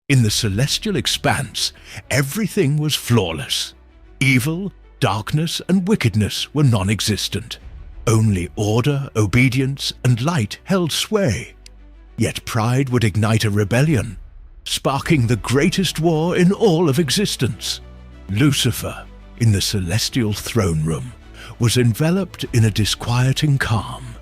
In the celestial expanse, everything was flawless. Evil, darkness, and wickedness were non-existent. Only order, obedience, and light held sway. Yet pride would ignite a rebellion, sparking the greatest war in all of existence. Lucifer, in the celestial throne room, was enveloped in a disquieting calm,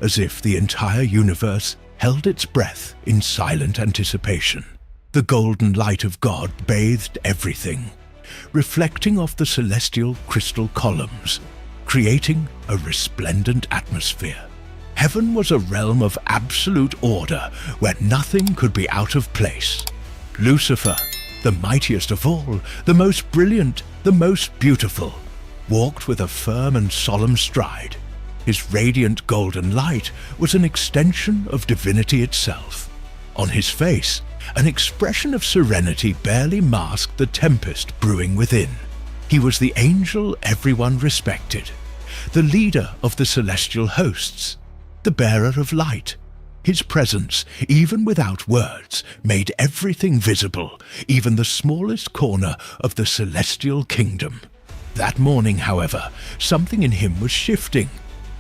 as if the entire universe held its breath in silent anticipation. The golden light of God bathed everything, reflecting off the celestial crystal columns, creating a resplendent atmosphere. Heaven was a realm of absolute order where nothing could be out of place. Lucifer, the mightiest of all, the most brilliant, the most beautiful, walked with a firm and solemn stride. His radiant golden light was an extension of divinity itself. On his face, an expression of serenity barely masked the tempest brewing within. He was the angel everyone respected, the leader of the celestial hosts, the bearer of light. His presence, even without words, made everything visible, even the smallest corner of the celestial kingdom. That morning, however, something in him was shifting.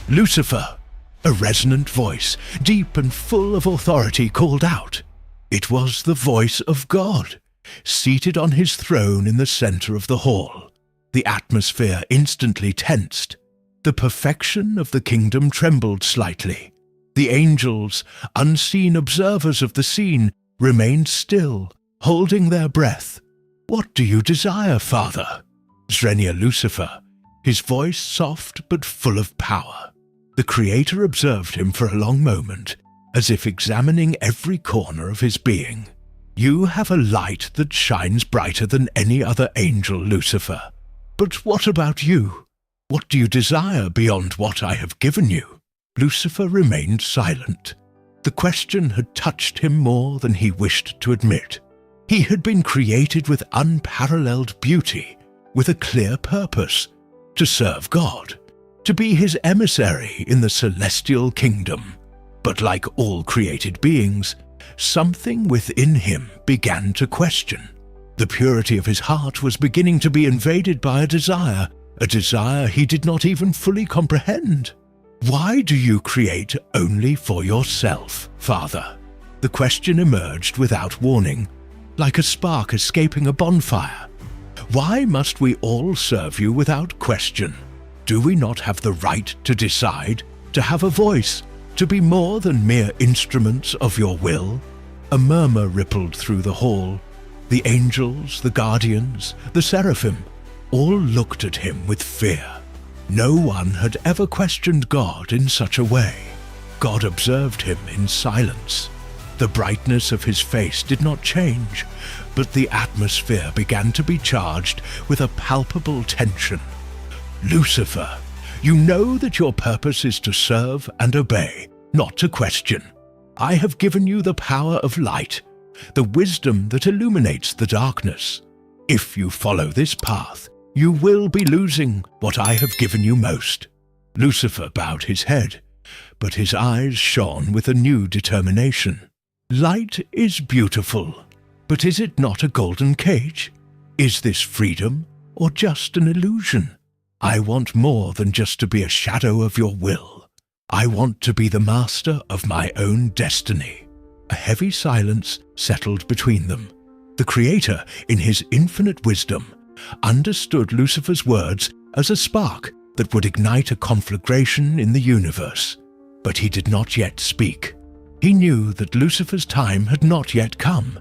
Lucifer, a resonant voice, deep and full of authority, called out. It was the voice of God, seated on his throne in the center of the hall. The atmosphere instantly tensed. The perfection of the kingdom trembled slightly. The angels, unseen observers of the scene, remained still, holding their breath. "What do you desire, Father?" Zrenia Lucifer, his voice soft but full of power. The Creator observed him for a long moment, as if examining every corner of his being. "You have a light that shines brighter than any other angel, Lucifer. But what about you? What do you desire beyond what I have given you?" Lucifer remained silent. The question had touched him more than he wished to admit. He had been created with unparalleled beauty, with a clear purpose, to serve God, to be his emissary in the celestial kingdom. But like all created beings, something within him began to question. The purity of his heart was beginning to be invaded by a desire he did not even fully comprehend. "Why do you create only for yourself, Father?" The question emerged without warning, like a spark escaping a bonfire. "Why must we all serve you without question? Do we not have the right to decide, to have a voice, to be more than mere instruments of your will?" A murmur rippled through the hall. The angels, the guardians, the seraphim, all looked at him with fear. No one had ever questioned God in such a way. God observed him in silence. The brightness of his face did not change, but the atmosphere began to be charged with a palpable tension. "Lucifer, you know that your purpose is to serve and obey, not to question. I have given you the power of light, the wisdom that illuminates the darkness. If you follow this path, you will be losing what I have given you most." Lucifer bowed his head, but his eyes shone with a new determination. "Light is beautiful, but is it not a golden cage? Is this freedom or just an illusion? I want more than just to be a shadow of your will. I want to be the master of my own destiny." A heavy silence settled between them. The Creator, in his infinite wisdom, understood Lucifer's words as a spark that would ignite a conflagration in the universe. But he did not yet speak. He knew that Lucifer's time had not yet come,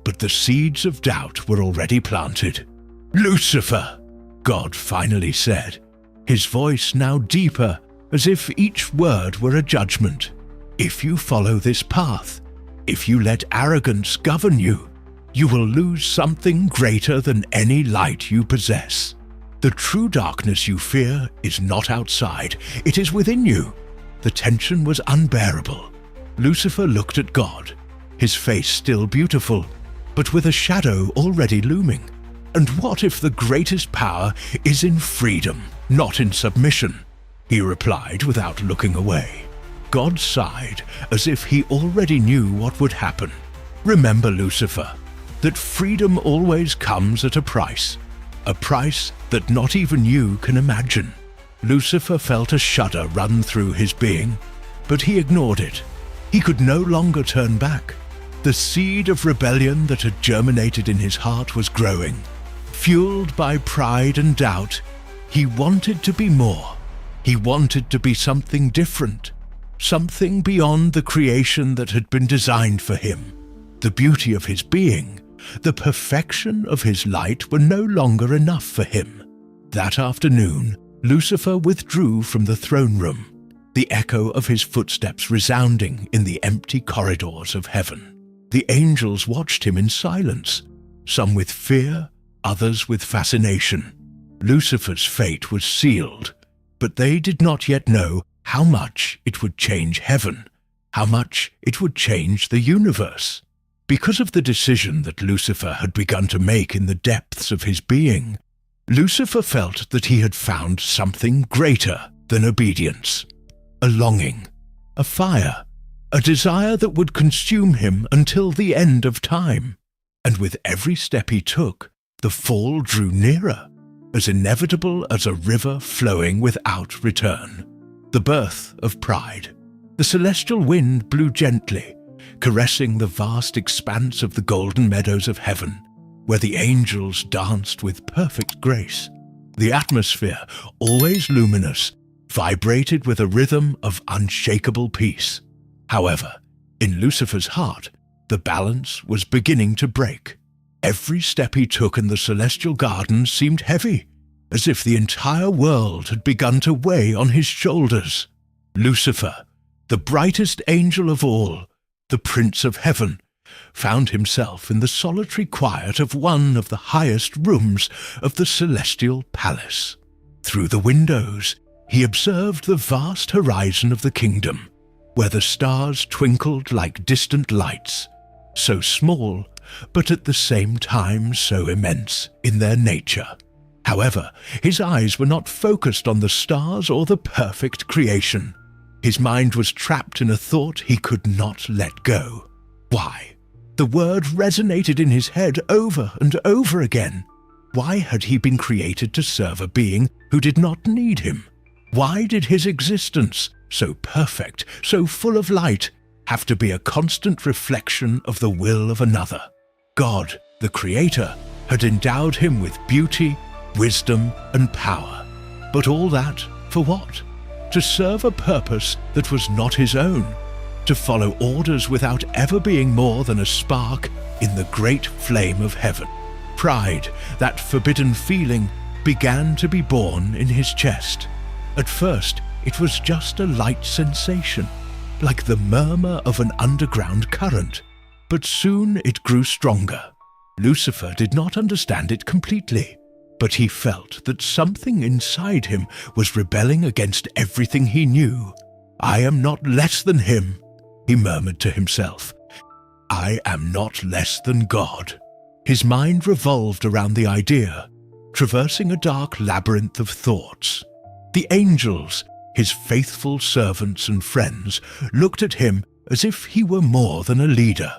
but the seeds of doubt were already planted. "Lucifer," God finally said, his voice now deeper, as if each word were a judgment. "If you follow this path, if you let arrogance govern you, you will lose something greater than any light you possess. The true darkness you fear is not outside, it is within you." The tension was unbearable. Lucifer looked at God, his face still beautiful, but with a shadow already looming. "And what if the greatest power is in freedom, not in submission?" he replied without looking away. God sighed, as if he already knew what would happen. "Remember, Lucifer, that freedom always comes at a price that not even you can imagine. Lucifer felt a shudder run through his being, but he ignored it. He could no longer turn back. The seed of rebellion that had germinated in his heart was growing. Fueled by pride and doubt, he wanted to be more. He wanted to be something different, something beyond the creation that had been designed for him. The beauty of his being, the perfection of his light were no longer enough for him. That afternoon, Lucifer withdrew from the throne room, the echo of his footsteps resounding in the empty corridors of heaven. The angels watched him in silence, some with fear, others with fascination. Lucifer's fate was sealed, but they did not yet know how much it would change heaven, how much it would change the universe. Because of the decision that Lucifer had begun to make in the depths of his being, Lucifer felt that he had found something greater than obedience. A longing, a fire, a desire that would consume him until the end of time. And with every step he took, the fall drew nearer, as inevitable as a river flowing without return. The birth of pride. The celestial wind blew gently, caressing the vast expanse of the golden meadows of heaven, where the angels danced with perfect grace. The atmosphere, always luminous, vibrated with a rhythm of unshakable peace. However, in Lucifer's heart, the balance was beginning to break. Every step he took in the celestial garden seemed heavy, as if the entire world had begun to weigh on his shoulders. Lucifer, the brightest angel of all, the Prince of Heaven, found himself in the solitary quiet of one of the highest rooms of the celestial palace. Through the windows, he observed the vast horizon of the kingdom, where the stars twinkled like distant lights, so small, but at the same time so immense in their nature. However, his eyes were not focused on the stars or the perfect creation. His mind was trapped in a thought he could not let go. Why? The word resonated in his head over and over again. Why had he been created to serve a being who did not need him? Why did his existence, so perfect, so full of light, have to be a constant reflection of the will of another? God, the Creator, had endowed him with beauty, wisdom, and power. But all that for what? To serve a purpose that was not his own, to follow orders without ever being more than a spark in the great flame of heaven. Pride, that forbidden feeling, began to be born in his chest. At first, it was just a light sensation, like the murmur of an underground current, but soon it grew stronger. Lucifer did not understand it completely, but he felt that something inside him was rebelling against everything he knew. "I am not less than him," he murmured to himself. "I am not less than God." His mind revolved around the idea, traversing a dark labyrinth of thoughts. The angels, his faithful servants and friends, looked at him as if he were more than a leader.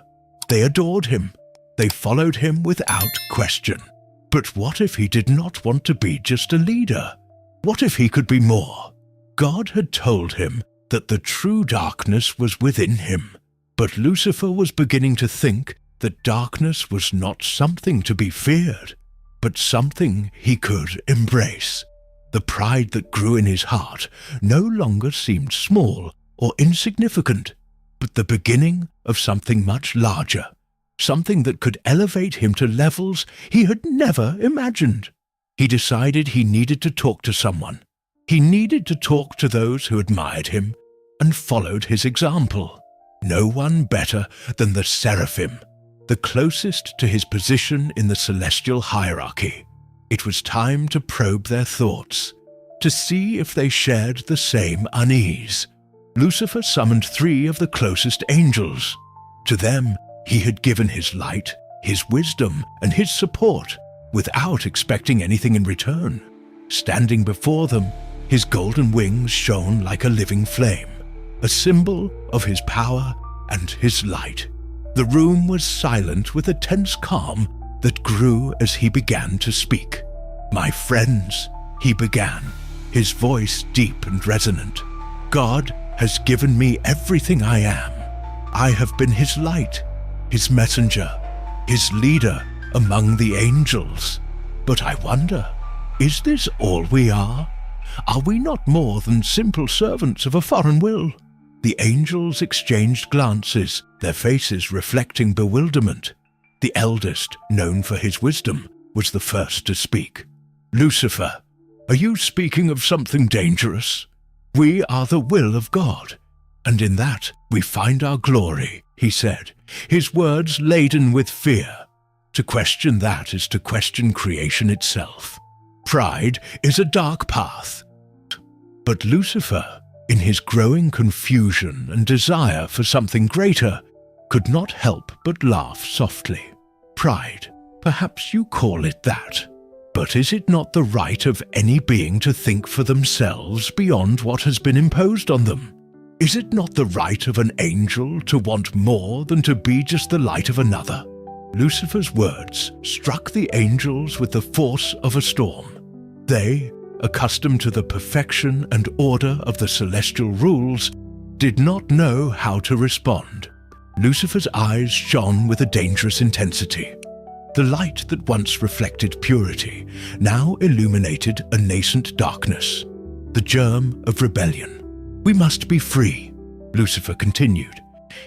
They adored him. They followed him without question. But what if he did not want to be just a leader? What if he could be more? God had told him that the true darkness was within him, but Lucifer was beginning to think that darkness was not something to be feared, but something he could embrace. The pride that grew in his heart no longer seemed small or insignificant, but the beginning of something much larger, something that could elevate him to levels he had never imagined. He decided he needed to talk to someone. He needed to talk to those who admired him and followed his example. No one better than the seraphim, the closest to his position in the celestial hierarchy. It was time to probe their thoughts, to see if they shared the same unease. Lucifer summoned 3 of the closest angels. To them, he had given his light, his wisdom, and his support, without expecting anything in return. Standing before them, his golden wings shone like a living flame, a symbol of his power and his light. The room was silent with a tense calm that grew as he began to speak. "My friends," he began, his voice deep and resonant, "God has given me everything I am. I have been his light, his messenger, his leader among the angels. But I wonder, is this all we are? Are we not more than simple servants of a foreign will?" The angels exchanged glances, their faces reflecting bewilderment. The eldest, known for his wisdom, was the first to speak. "Lucifer, are you speaking of something dangerous? We are the will of God, and in that we find our glory," he said, his words laden with fear. To question that is to question creation itself. Pride is a dark path. But Lucifer, in his growing confusion and desire for something greater, could not help but laugh softly. "Pride, perhaps you call it that. But is it not the right of any being to think for themselves beyond what has been imposed on them? Is it not the right of an angel to want more than to be just the light of another?" Lucifer's words struck the angels with the force of a storm. They, accustomed to the perfection and order of the celestial rules, did not know how to respond. Lucifer's eyes shone with a dangerous intensity. The light that once reflected purity now illuminated a nascent darkness, the germ of rebellion. "We must be free," Lucifer continued,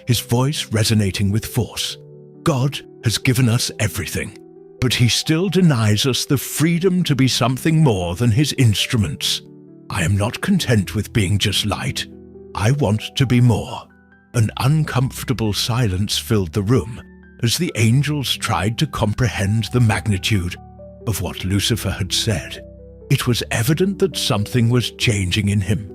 his voice resonating with force. "God has given us everything, but he still denies us the freedom to be something more than his instruments. I am not content with being just light. I want to be more." An uncomfortable silence filled the room as the angels tried to comprehend the magnitude of what Lucifer had said. It was evident that something was changing in him,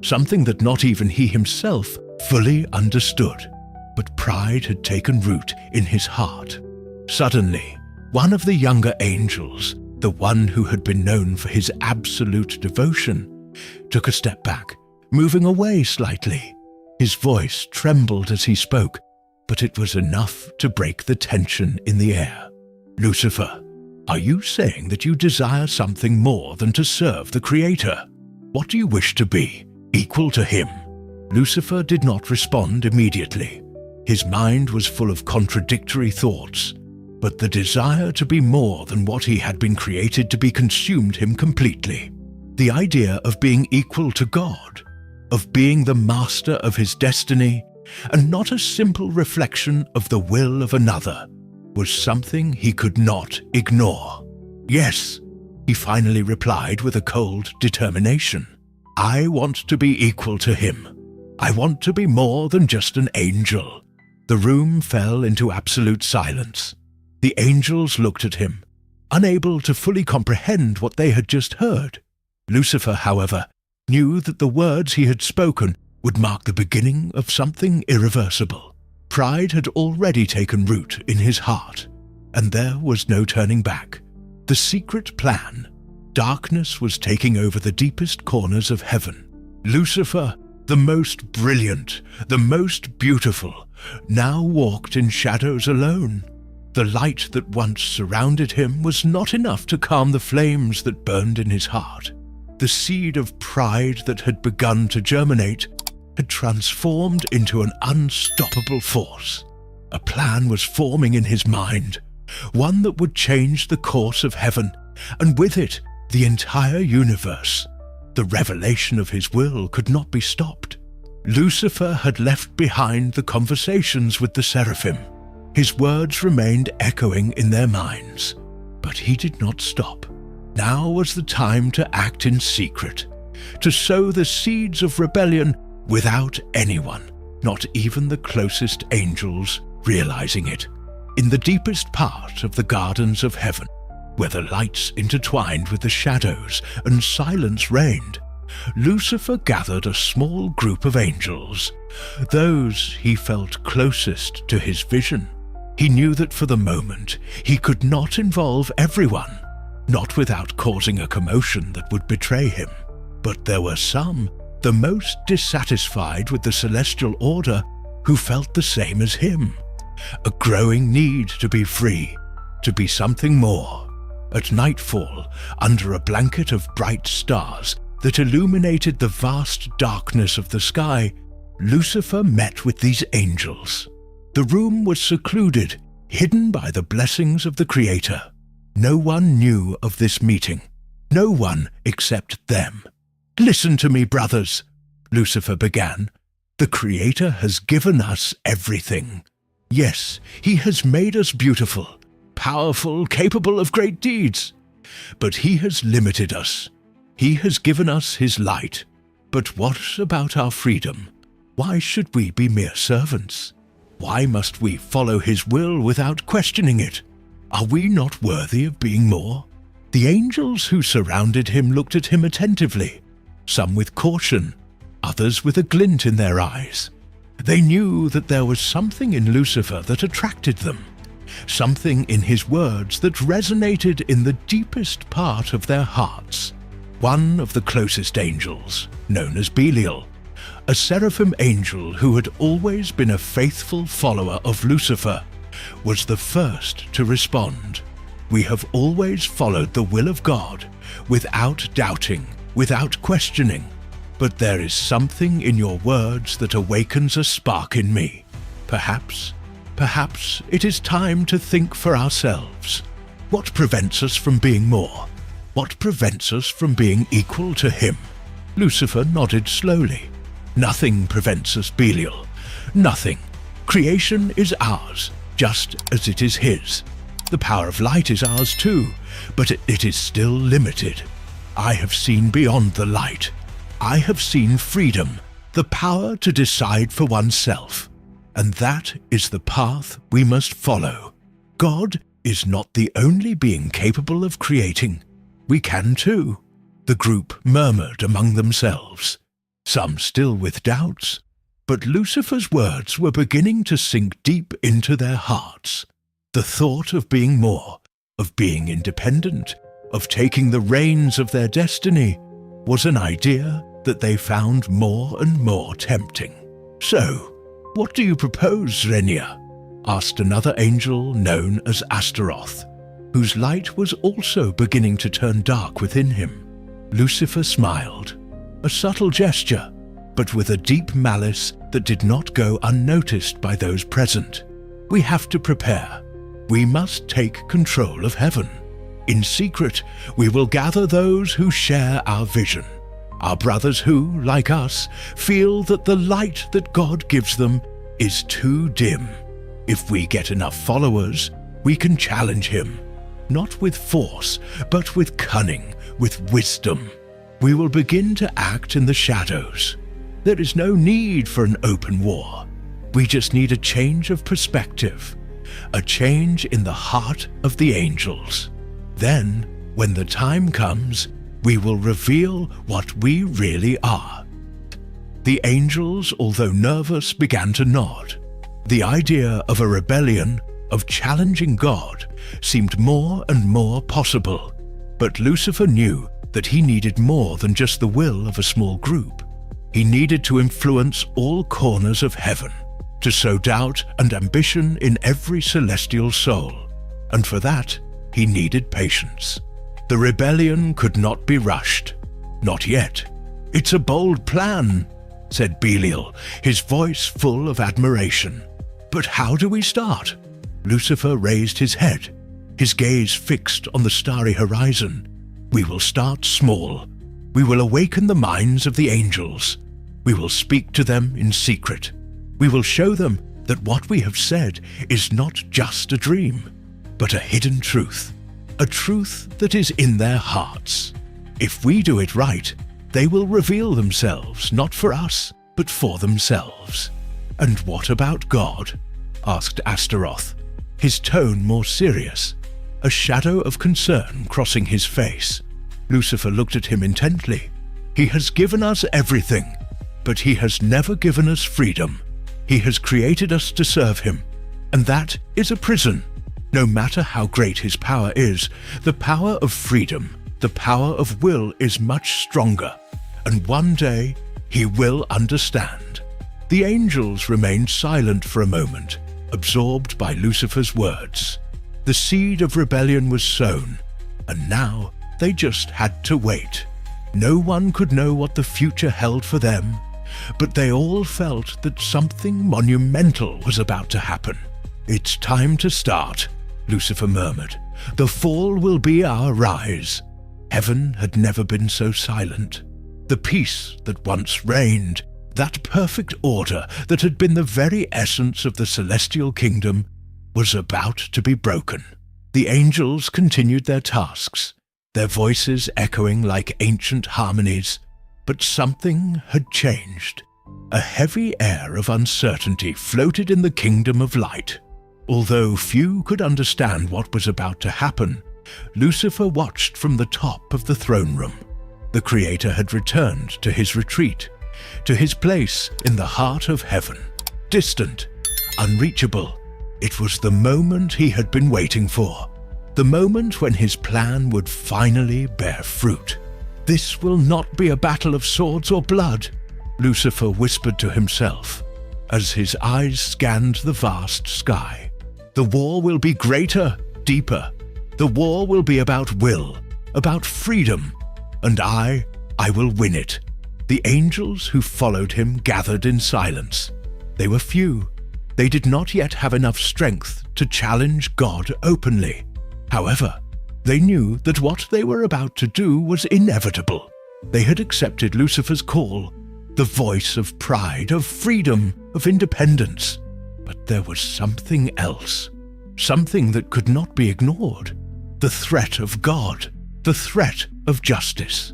something that not even he himself fully understood. But pride had taken root in his heart. Suddenly, one of the younger angels, the one who had been known for his absolute devotion, took a step back, moving away slightly. His voice trembled as he spoke, but it was enough to break the tension in the air. "Lucifer, are you saying that you desire something more than to serve the Creator? What do you wish to be, equal to him?" Lucifer did not respond immediately. His mind was full of contradictory thoughts, but the desire to be more than what he had been created to be consumed him completely. The idea of being equal to God, of being the master of his destiny, and not a simple reflection of the will of another, was something he could not ignore. "Yes," he finally replied with a cold determination. "I want to be equal to him. I want to be more than just an angel." The room fell into absolute silence. The angels looked at him, unable to fully comprehend what they had just heard. Lucifer, however, knew that the words he had spoken would mark the beginning of something irreversible. Pride had already taken root in his heart, and there was no turning back. The secret plan. Darkness was taking over the deepest corners of heaven. Lucifer, the most brilliant, the most beautiful, now walked in shadows alone. The light that once surrounded him was not enough to calm the flames that burned in his heart. The seed of pride that had begun to germinate had transformed into an unstoppable force. A plan was forming in his mind, one that would change the course of heaven, and with it, the entire universe. The revelation of his will could not be stopped. Lucifer had left behind the conversations with the seraphim. His words remained echoing in their minds, but he did not stop. Now was the time to act in secret, to sow the seeds of rebellion without anyone, not even the closest angels, realizing it. In the deepest part of the gardens of heaven, where the lights intertwined with the shadows and silence reigned, Lucifer gathered a small group of angels, those he felt closest to his vision. He knew that for the moment he could not involve everyone, not without causing a commotion that would betray him. But there were some, the most dissatisfied with the celestial order, who felt the same as him. a growing need to be free, to be something more. At nightfall, under a blanket of bright stars that illuminated the vast darkness of the sky, Lucifer met with these angels. The room was secluded, hidden by the blessings of the Creator. No one knew of this meeting. No one except them. "Listen to me, brothers," Lucifer began. "The Creator has given us everything. Yes, He has made us beautiful, powerful, capable of great deeds. But He has limited us. He has given us His light. But what about our freedom? Why should we be mere servants? Why must we follow His will without questioning it? Are we not worthy of being more?" The angels who surrounded Him looked at Him attentively, some with caution, others with a glint in their eyes. They knew that there was something in Lucifer that attracted them, something in his words that resonated in the deepest part of their hearts. One of the closest angels, known as Belial, a seraphim angel who had always been a faithful follower of Lucifer, was the first to respond. "We have always followed the will of God, without doubting, without questioning. But there is something in your words that awakens a spark in me. Perhaps it is time to think for ourselves. What prevents us from being more? What prevents us from being equal to Him?" Lucifer nodded slowly. "Nothing prevents us, Belial. Nothing. Creation is ours, just as it is His. The power of light is ours too, but it is still limited. I have seen beyond the light. I have seen freedom, the power to decide for oneself. And that is the path we must follow. God is not the only being capable of creating. We can too." The group murmured among themselves, some still with doubts, but Lucifer's words were beginning to sink deep into their hearts. The thought of being more, of being independent, of taking the reins of their destiny, was an idea that they found more and more tempting. "So, what do you propose, Renia?" asked another angel known as Astaroth, whose light was also beginning to turn dark within him. Lucifer smiled, a subtle gesture, but with a deep malice that did not go unnoticed by those present. "We have to prepare. We must take control of heaven. In secret, we will gather those who share our vision, our brothers who, like us, feel that the light that God gives them is too dim. If we get enough followers, we can challenge Him, not with force, but with cunning, with wisdom. We will begin to act in the shadows. There is no need for an open war. We just need a change of perspective, a change in the heart of the angels. Then, when the time comes, we will reveal what we really are." The angels, although nervous, began to nod. The idea of a rebellion, of challenging God, seemed more and more possible. But Lucifer knew that he needed more than just the will of a small group. He needed to influence all corners of heaven, to sow doubt and ambition in every celestial soul. And for that, he needed patience. The rebellion could not be rushed. Not yet. "It's a bold plan," said Belial, his voice full of admiration. "But how do we start?" Lucifer raised his head, his gaze fixed on the starry horizon. "We will start small. We will awaken the minds of the angels. We will speak to them in secret. We will show them that what we have said is not just a dream, but a hidden truth, a truth that is in their hearts. If we do it right, they will reveal themselves, not for us, but for themselves." "And what about God?" asked Astaroth, his tone more serious, a shadow of concern crossing his face. Lucifer looked at him intently. "He has given us everything, but He has never given us freedom. He has created us to serve Him, and that is a prison. No matter how great His power is, the power of freedom, the power of will is much stronger, and one day He will understand." The angels remained silent for a moment, absorbed by Lucifer's words. The seed of rebellion was sown, and now they just had to wait. No one could know what the future held for them, but they all felt that something monumental was about to happen. "It's time to start," Lucifer murmured. "The fall will be our rise." Heaven had never been so silent. The peace that once reigned, that perfect order that had been the very essence of the celestial kingdom, was about to be broken. The angels continued their tasks, their voices echoing like ancient harmonies, but something had changed. A heavy air of uncertainty floated in the kingdom of light. Although few could understand what was about to happen, Lucifer watched from the top of the throne room. The Creator had returned to his retreat, to his place in the heart of heaven. Distant, unreachable, it was the moment he had been waiting for, the moment when his plan would finally bear fruit. "This will not be a battle of swords or blood," Lucifer whispered to himself as his eyes scanned the vast sky. "The war will be greater, deeper. The war will be about will, about freedom, and I will win it." The angels who followed him gathered in silence. They were few. They did not yet have enough strength to challenge God openly. However, they knew that what they were about to do was inevitable. They had accepted Lucifer's call, the voice of pride, of freedom, of independence. But there was something else, something that could not be ignored. The threat of God, the threat of justice.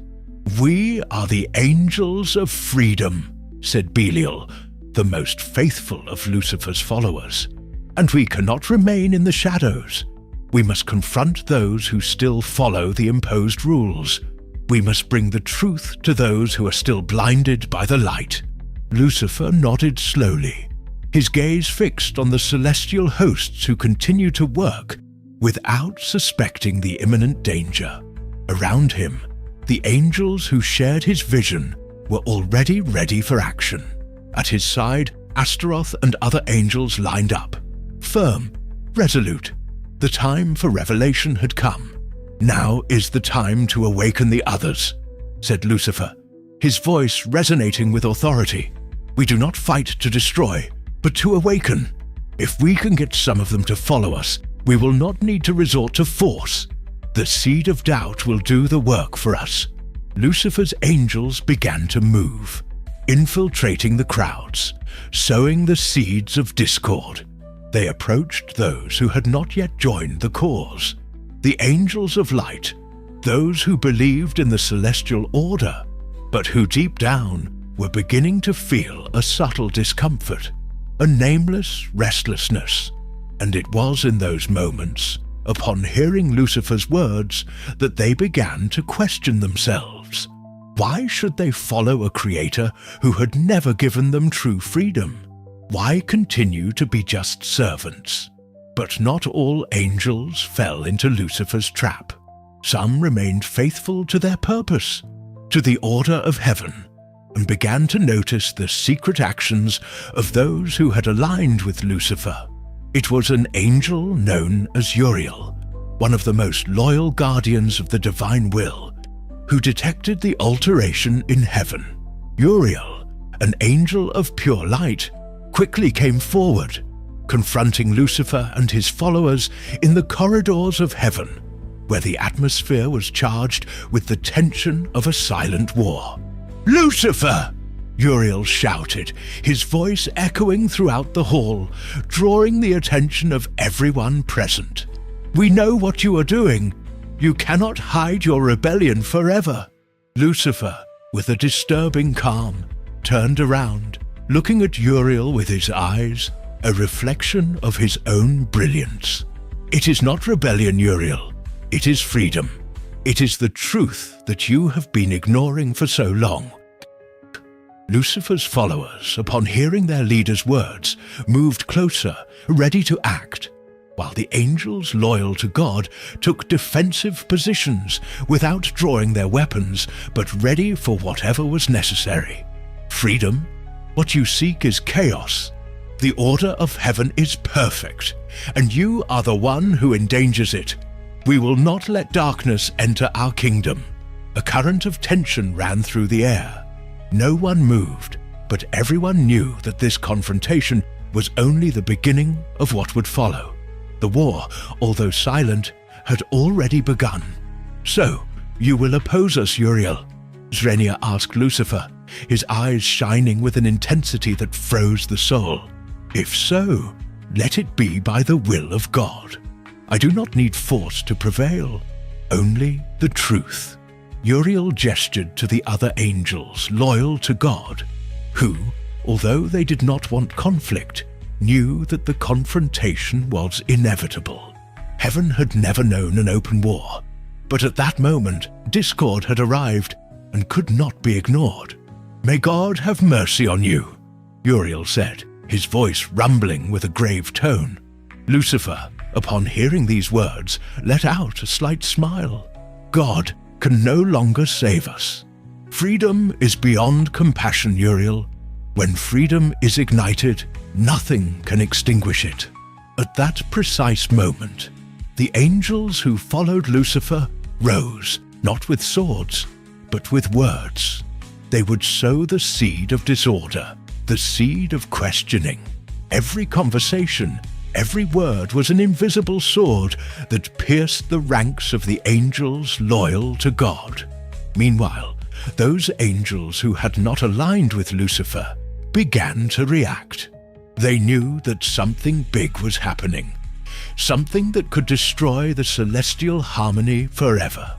"We are the angels of freedom," said Belial, the most faithful of Lucifer's followers, "and we cannot remain in the shadows. We must confront those who still follow the imposed rules. We must bring the truth to those who are still blinded by the light." Lucifer nodded slowly, his gaze fixed on the celestial hosts who continued to work without suspecting the imminent danger. Around him, the angels who shared his vision were already ready for action. At his side, Astaroth and other angels lined up, firm, resolute. The time for revelation had come. "Now is the time to awaken the others," said Lucifer, his voice resonating with authority. "We do not fight to destroy, but to awaken. If we can get some of them to follow us, we will not need to resort to force. The seed of doubt will do the work for us." Lucifer's angels began to move, infiltrating the crowds, sowing the seeds of discord. They approached those who had not yet joined the cause, the angels of light, those who believed in the celestial order, but who deep down were beginning to feel a subtle discomfort, a nameless restlessness. And it was in those moments, upon hearing Lucifer's words, that they began to question themselves. Why should they follow a creator who had never given them true freedom? Why continue to be just servants? But not all angels fell into Lucifer's trap. Some remained faithful to their purpose, to the order of heaven, and began to notice the secret actions of those who had aligned with Lucifer. It was an angel known as Uriel, one of the most loyal guardians of the divine will, who detected the alteration in heaven. Uriel, an angel of pure light, quickly came forward, confronting Lucifer and his followers in the corridors of heaven, where the atmosphere was charged with the tension of a silent war. "Lucifer!" Uriel shouted, his voice echoing throughout the hall, drawing the attention of everyone present. "We know what you are doing. You cannot hide your rebellion forever." Lucifer, with a disturbing calm, turned around, looking at Uriel with his eyes, a reflection of his own brilliance. "It is not rebellion, Uriel. It is freedom. It is the truth that you have been ignoring for so long." Lucifer's followers, upon hearing their leader's words, moved closer, ready to act, while the angels loyal to God took defensive positions without drawing their weapons, but ready for whatever was necessary. Freedom? What you seek is chaos. The order of heaven is perfect, and you are the one who endangers it. We will not let darkness enter our kingdom." A current of tension ran through the air. No one moved, but everyone knew that this confrontation was only the beginning of what would follow. The war, although silent, had already begun. "So, you will oppose us, Uriel?" Zrenia asked Lucifer, his eyes shining with an intensity that froze the soul. "If so, let it be by the will of God. I do not need force to prevail, only the truth." Uriel gestured to the other angels loyal to God, who, although they did not want conflict, knew that the confrontation was inevitable. Heaven had never known an open war, but at that moment discord had arrived and could not be ignored. "May God have mercy on you," Uriel said, his voice rumbling with a grave tone. Lucifer, upon hearing these words, let out a slight smile. God can no longer save us. Freedom is beyond compassion, Uriel. When freedom is ignited, nothing can extinguish it. At that precise moment, the angels who followed Lucifer rose, not with swords, but with words. They would sow the seed of disorder, the seed of questioning. Every conversation, every word was an invisible sword that pierced the ranks of the angels loyal to God. Meanwhile, those angels who had not aligned with Lucifer began to react. They knew that something big was happening, something that could destroy the celestial harmony forever.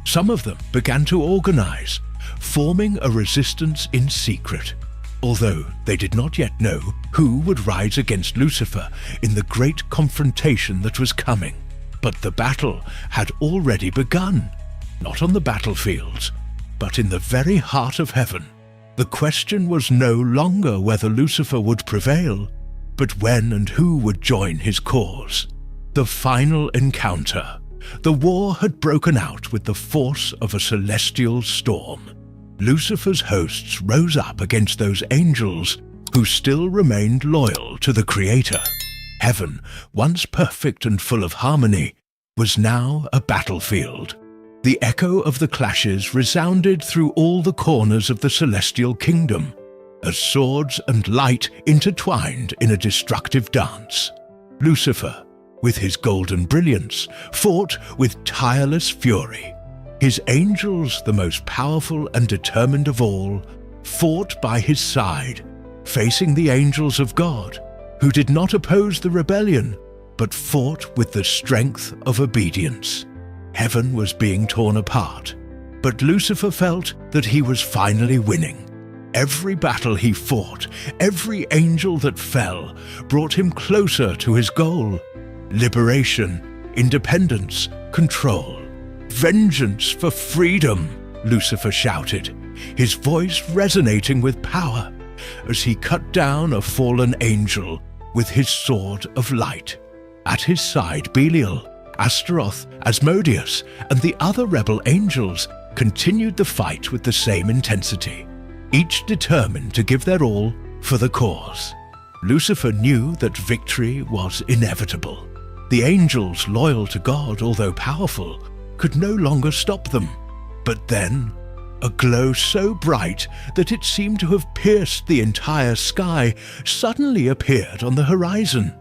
Some of them began to organize, forming a resistance in secret, although they did not yet know who would rise against Lucifer in the great confrontation that was coming. But the battle had already begun, not on the battlefields, but in the very heart of heaven. The question was no longer whether Lucifer would prevail, but when and who would join his cause. The final encounter. The war had broken out with the force of a celestial storm. Lucifer's hosts rose up against those angels who still remained loyal to the Creator. Heaven, once perfect and full of harmony, was now a battlefield. The echo of the clashes resounded through all the corners of the celestial kingdom, as swords and light intertwined in a destructive dance. Lucifer, with his golden brilliance, fought with tireless fury. His angels, the most powerful and determined of all, fought by his side, facing the angels of God, who did not oppose the rebellion, but fought with the strength of obedience. Heaven was being torn apart, but Lucifer felt that he was finally winning. Every battle he fought, every angel that fell, brought him closer to his goal. Liberation, independence, control. Vengeance for freedom, Lucifer shouted, his voice resonating with power as he cut down a fallen angel with his sword of light. At his side, Belial, Astaroth, Asmodeus, and the other rebel angels continued the fight with the same intensity, each determined to give their all for the cause. Lucifer knew that victory was inevitable. The angels, loyal to God, although powerful, could no longer stop them. But then, a glow so bright that it seemed to have pierced the entire sky suddenly appeared on the horizon,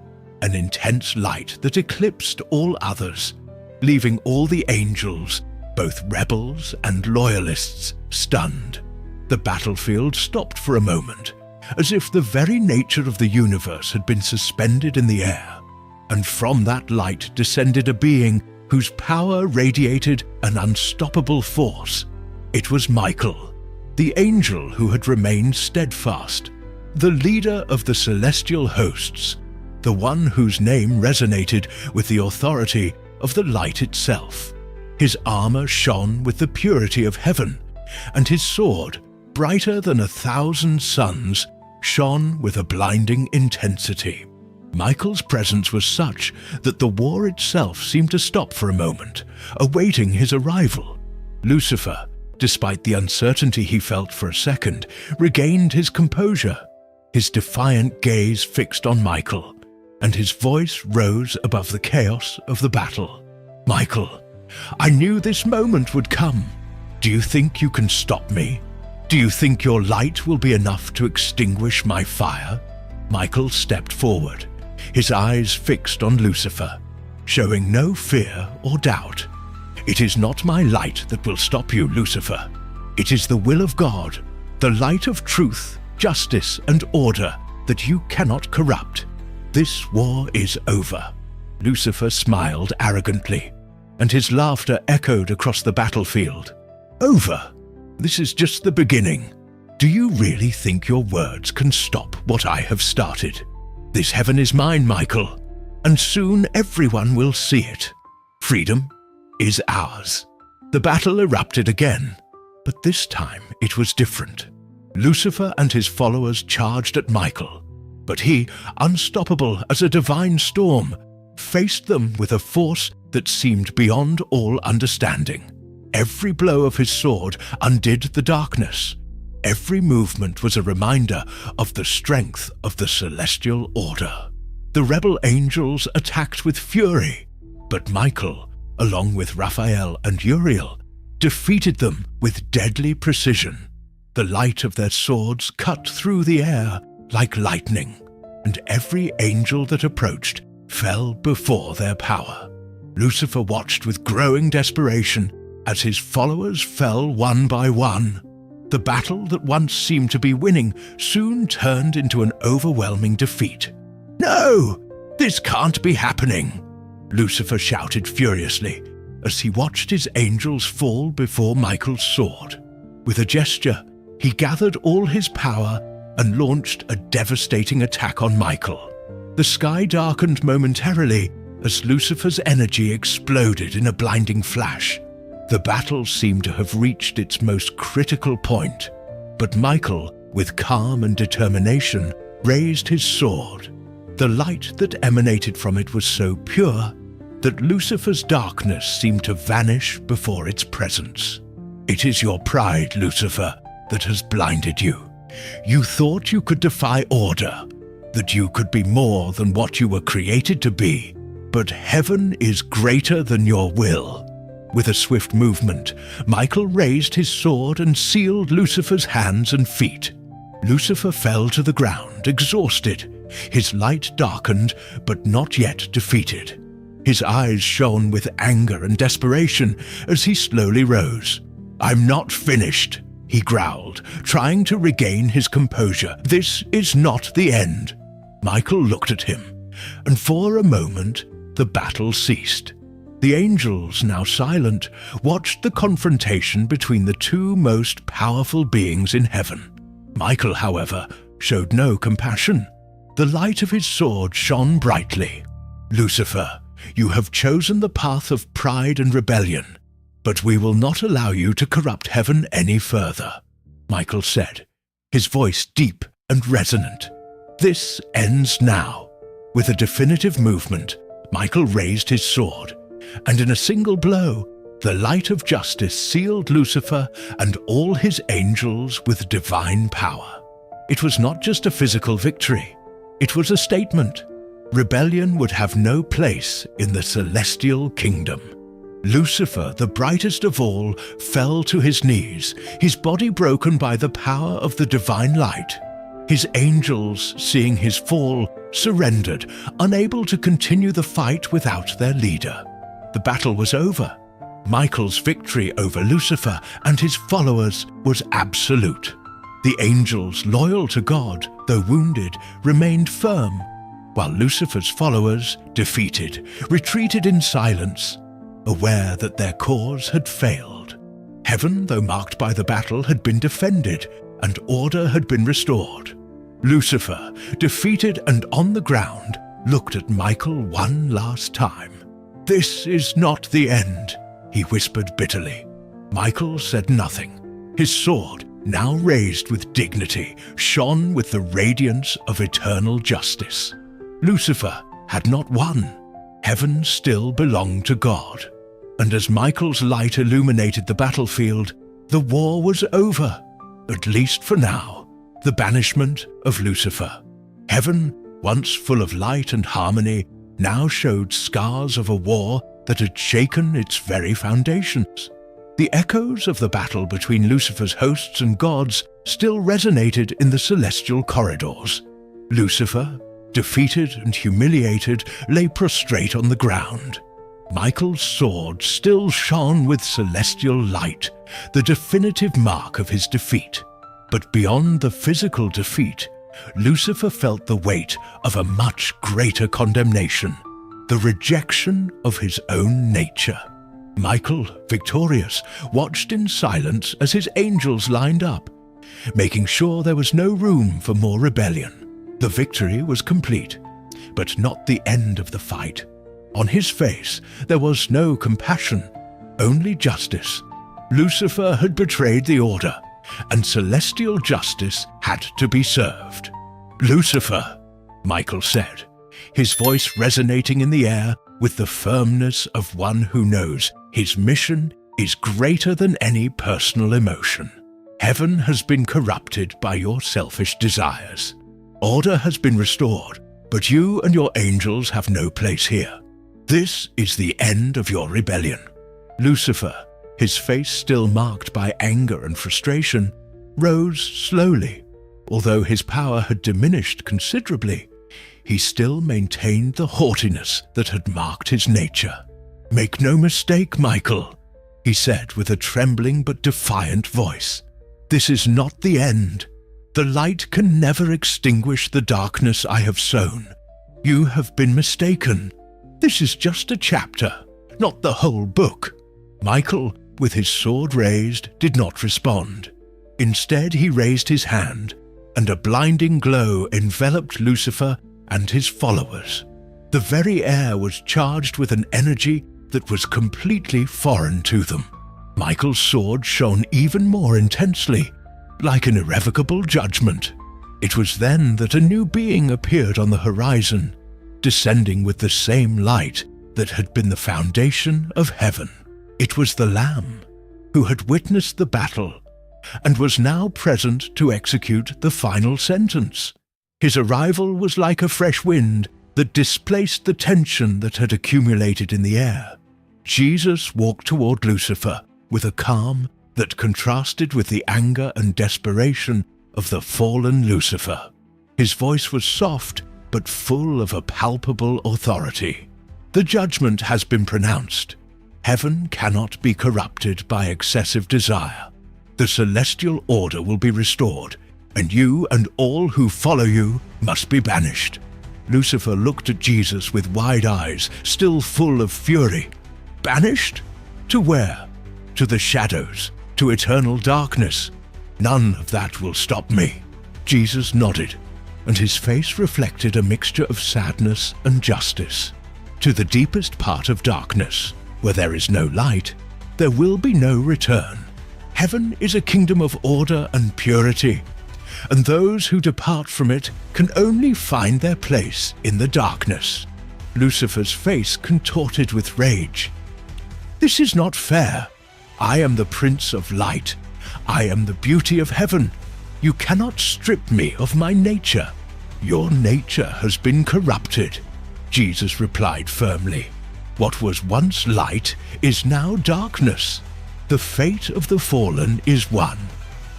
an intense light that eclipsed all others, leaving all the angels, both rebels and loyalists, stunned. The battlefield stopped for a moment, as if the very nature of the universe had been suspended in the air, and from that light descended a being whose power radiated an unstoppable force. It was Michael, the angel who had remained steadfast, the leader of the celestial hosts, the one whose name resonated with the authority of the light itself. His armor shone with the purity of heaven, and his sword, brighter than 1,000 suns, shone with a blinding intensity. Michael's presence was such that the war itself seemed to stop for a moment, awaiting his arrival. Lucifer, despite the uncertainty he felt for a second, regained his composure. his defiant gaze fixed on Michael, and his voice rose above the chaos of the battle. "Michael, I knew this moment would come. Do you think you can stop me? Do you think your light will be enough to extinguish my fire?" Michael stepped forward, his eyes fixed on Lucifer, showing no fear or doubt. "It is not my light that will stop you, Lucifer. It is the will of God, the light of truth, justice, and order that you cannot corrupt. This war is over." Lucifer smiled arrogantly, and his laughter echoed across the battlefield. "Over? This is just the beginning. Do you really think your words can stop what I have started? This heaven is mine, Michael, and soon everyone will see it. Freedom is ours." The battle erupted again, but this time it was different. Lucifer and his followers charged at Michael, but he, unstoppable as a divine storm, faced them with a force that seemed beyond all understanding. Every blow of his sword undid the darkness. Every movement was a reminder of the strength of the celestial order. The rebel angels attacked with fury, but Michael, along with Raphael and Uriel, defeated them with deadly precision. The light of their swords cut through the air like lightning, and every angel that approached fell before their power. Lucifer watched with growing desperation as his followers fell one by one. The battle that once seemed to be winning soon turned into an overwhelming defeat. "No! This can't be happening!" Lucifer shouted furiously as he watched his angels fall before Michael's sword. With a gesture, he gathered all his power and launched a devastating attack on Michael. The sky darkened momentarily as Lucifer's energy exploded in a blinding flash. The battle seemed to have reached its most critical point, but Michael, with calm and determination, raised his sword. The light that emanated from it was so pure that Lucifer's darkness seemed to vanish before its presence. "It is your pride, Lucifer, that has blinded you. You thought you could defy order, that you could be more than what you were created to be, but heaven is greater than your will." With a swift movement, Michael raised his sword and sealed Lucifer's hands and feet. Lucifer fell to the ground, exhausted. His light darkened, but not yet defeated. His eyes shone with anger and desperation as he slowly rose. "I'm not finished," he growled, trying to regain his composure. "This is not the end." Michael looked at him, and for a moment the battle ceased. The angels, now silent, watched the confrontation between the two most powerful beings in heaven. Michael, however, showed no compassion. The light of his sword shone brightly. "Lucifer, you have chosen the path of pride and rebellion, but we will not allow you to corrupt heaven any further," Michael said, his voice deep and resonant. "This ends now." With a definitive movement, Michael raised his sword, and in a single blow, the light of justice sealed Lucifer and all his angels with divine power. It was not just a physical victory, it was a statement. Rebellion would have no place in the celestial kingdom. Lucifer, the brightest of all, fell to his knees, his body broken by the power of the divine light. His angels, seeing his fall, surrendered, unable to continue the fight without their leader. The battle was over. Michael's victory over Lucifer and his followers was absolute. The angels, loyal to God, though wounded, remained firm, while Lucifer's followers, defeated, retreated in silence, aware that their cause had failed. Heaven, though marked by the battle, had been defended, and order had been restored. Lucifer, defeated and on the ground, looked at Michael one last time. "This is not the end," he whispered bitterly. Michael said nothing. His sword, now raised with dignity, shone with the radiance of eternal justice. Lucifer had not won. Heaven still belonged to God. And as Michael's light illuminated the battlefield, the war was over, at least for now. the banishment of Lucifer. Heaven, once full of light and harmony, now showed scars of a war that had shaken its very foundations. The echoes of the battle between Lucifer's hosts and gods still resonated in the celestial corridors. Lucifer, defeated and humiliated, lay prostrate on the ground. Michael's sword still shone with celestial light, the definitive mark of his defeat. But beyond the physical defeat, Lucifer felt the weight of a much greater condemnation, the rejection of his own nature. Michael, victorious, watched in silence as his angels lined up, making sure there was no room for more rebellion. The victory was complete, but not the end of the fight. On his face there was no compassion, only justice. Lucifer had betrayed the order, and celestial justice had to be served. "Lucifer," Michael said, his voice resonating in the air with the firmness of one who knows his mission is greater than any personal emotion. "Heaven has been corrupted by your selfish desires. Order has been restored, but you and your angels have no place here. This is the end of your rebellion." Lucifer, his face still marked by anger and frustration, rose slowly. Although his power had diminished considerably, he still maintained the haughtiness that had marked his nature. "Make no mistake, Michael," he said with a trembling but defiant voice. "This is not the end. The light can never extinguish the darkness I have sown. You have been mistaken. This is just a chapter, not the whole book." Michael, with his sword raised, did not respond. Instead, he raised his hand, and a blinding glow enveloped Lucifer and his followers. The very air was charged with an energy that was completely foreign to them. Michael's sword shone even more intensely, like an irrevocable judgment. It was then that a new being appeared on the horizon, descending with the same light that had been the foundation of heaven. It was the Lamb, who had witnessed the battle and was now present to execute the final sentence. His arrival was like a fresh wind that displaced the tension that had accumulated in the air. Jesus walked toward Lucifer with a calm that contrasted with the anger and desperation of the fallen Lucifer. His voice was soft but full of a palpable authority. "The judgment has been pronounced. Heaven cannot be corrupted by excessive desire. The celestial order will be restored, and you and all who follow you must be banished." Lucifer looked at Jesus with wide eyes, still full of fury. "Banished? To where? To the shadows, to eternal darkness. None of that will stop me." Jesus nodded, and his face reflected a mixture of sadness and justice. "To the deepest part of darkness, where there is no light, there will be no return. Heaven is a kingdom of order and purity, and those who depart from it can only find their place in the darkness." Lucifer's face contorted with rage. "This is not fair. I am the Prince of Light. I am the beauty of heaven. You cannot strip me of my nature." "Your nature has been corrupted," Jesus replied firmly. "What was once light is now darkness. The fate of the fallen is one: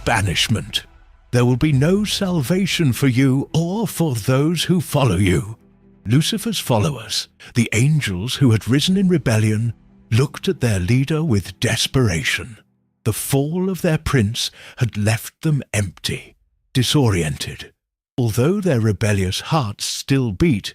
banishment. There will be no salvation for you or for those who follow you." Lucifer's followers, the angels who had risen in rebellion, looked at their leader with desperation. The fall of their prince had left them empty, disoriented. Although their rebellious hearts still beat,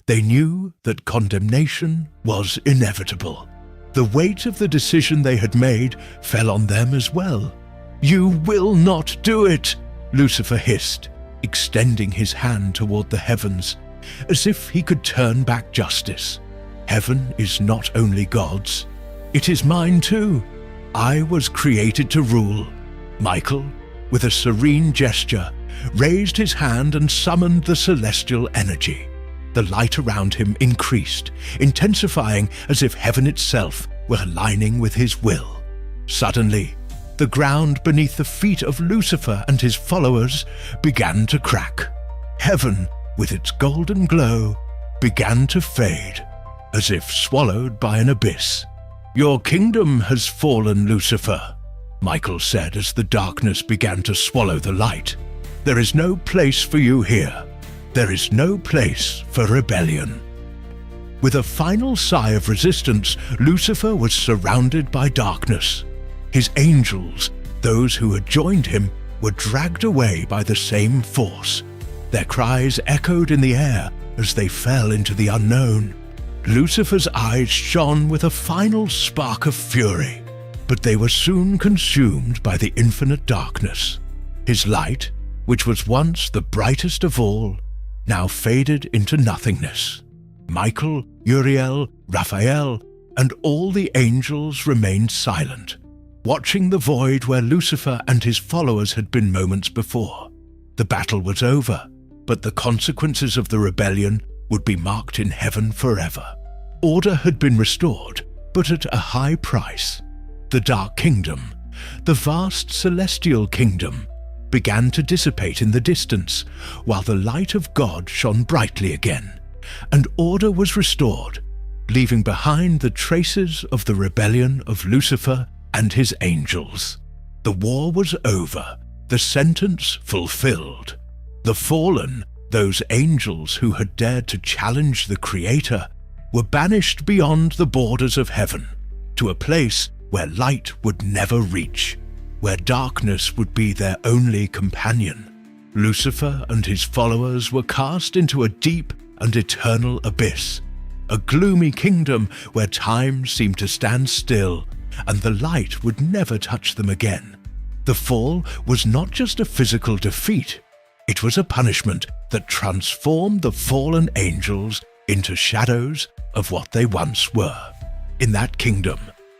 they knew that condemnation was inevitable. The weight of the decision they had made fell on them as well. "You will not do it," Lucifer hissed, extending his hand toward the heavens, as if he could turn back justice. "Heaven is not only God's, it is mine too. I was created to rule." Michael, with a serene gesture, raised his hand and summoned the celestial energy. The light around him increased, intensifying as if heaven itself were aligning with his will. Suddenly, the ground beneath the feet of Lucifer and his followers began to crack. Heaven, with its golden glow, began to fade, as if swallowed by an abyss. "Your kingdom has fallen, Lucifer," Michael said as the darkness began to swallow the light. "There is no place for you here. There is no place for rebellion." With a final sigh of resistance, Lucifer was surrounded by darkness. His angels, those who had joined him, were dragged away by the same force. Their cries echoed in the air as they fell into the unknown. Lucifer's eyes shone with a final spark of fury, but they were soon consumed by the infinite darkness. His light, which was once the brightest of all, now faded into nothingness. Michael, Uriel, Raphael, and all the angels remained silent, watching the void where Lucifer and his followers had been moments before. The battle was over, but the consequences of the rebellion would be marked in heaven forever. Order had been restored, but at a high price. The Dark Kingdom, the vast celestial kingdom, began to dissipate in the distance, while the light of God shone brightly again, and order was restored, leaving behind the traces of the rebellion of Lucifer and his angels. The war was over, the sentence fulfilled. The fallen, those angels who had dared to challenge the Creator, were banished beyond the borders of heaven, to a place where light would never reach, where darkness would be their only companion. Lucifer and his followers were cast into a deep and eternal abyss, a gloomy kingdom where time seemed to stand still and the light would never touch them again. The fall was not just a physical defeat, it was a punishment that transformed the fallen angels into shadows of what they once were. In that kingdom,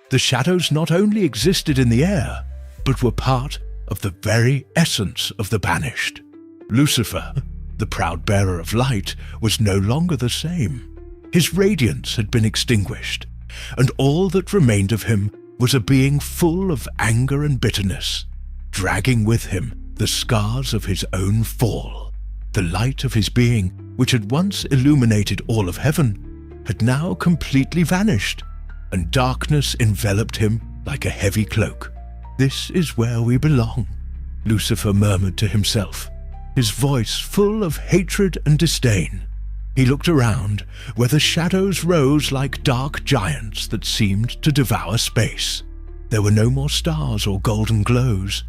the shadows not only existed in the air, but were part of the very essence of the banished. Lucifer, the proud bearer of light, was no longer the same. His radiance had been extinguished, and all that remained of him was a being full of anger and bitterness, dragging with him the scars of his own fall. The light of his being, which had once illuminated all of heaven, had now completely vanished, and darkness enveloped him like a heavy cloak. "This is where we belong," Lucifer murmured to himself, his voice full of hatred and disdain. He looked around, where the shadows rose like dark giants that seemed to devour space. There were no more stars or golden glows,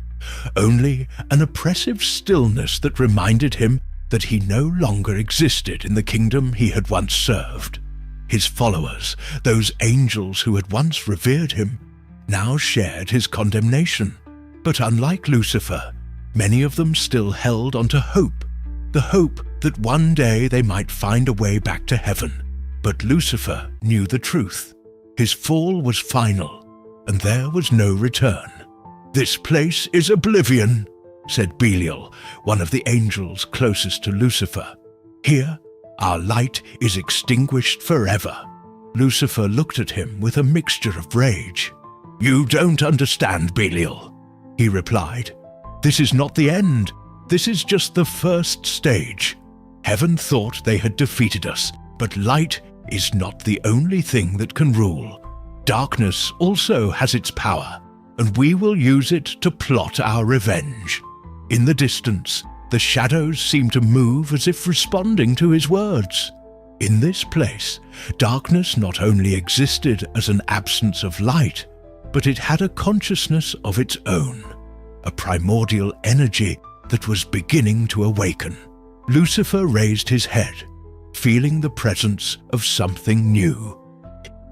only an oppressive stillness that reminded him that he no longer existed in the kingdom he had once served. His followers, those angels who had once revered him, now shared his condemnation. But unlike Lucifer, many of them still held onto hope, the hope that one day they might find a way back to heaven. But Lucifer knew the truth. His fall was final, and there was no return. "This place is oblivion," said Belial, one of the angels closest to Lucifer. "Here, our light is extinguished forever." Lucifer looked at him with a mixture of rage. "You don't understand, Belial," he replied. "This is not the end. This is just the first stage. Heaven thought they had defeated us, but light is not the only thing that can rule. Darkness also has its power, and we will use it to plot our revenge." In the distance, the shadows seemed to move as if responding to his words. In this place, darkness not only existed as an absence of light, but it had a consciousness of its own, a primordial energy that was beginning to awaken. Lucifer raised his head, feeling the presence of something new.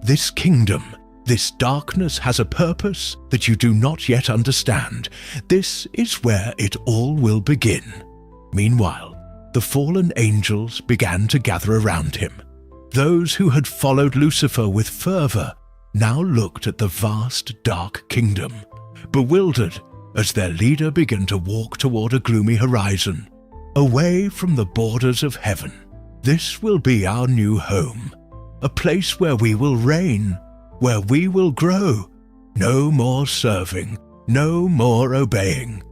"This kingdom, this darkness has a purpose that you do not yet understand. This is where it all will begin." Meanwhile, the fallen angels began to gather around him. Those who had followed Lucifer with fervor now looked at the vast dark kingdom, bewildered as their leader began to walk toward a gloomy horizon, away from the borders of heaven. "This will be our new home, a place where we will reign, where we will grow. No more serving, No more obeying.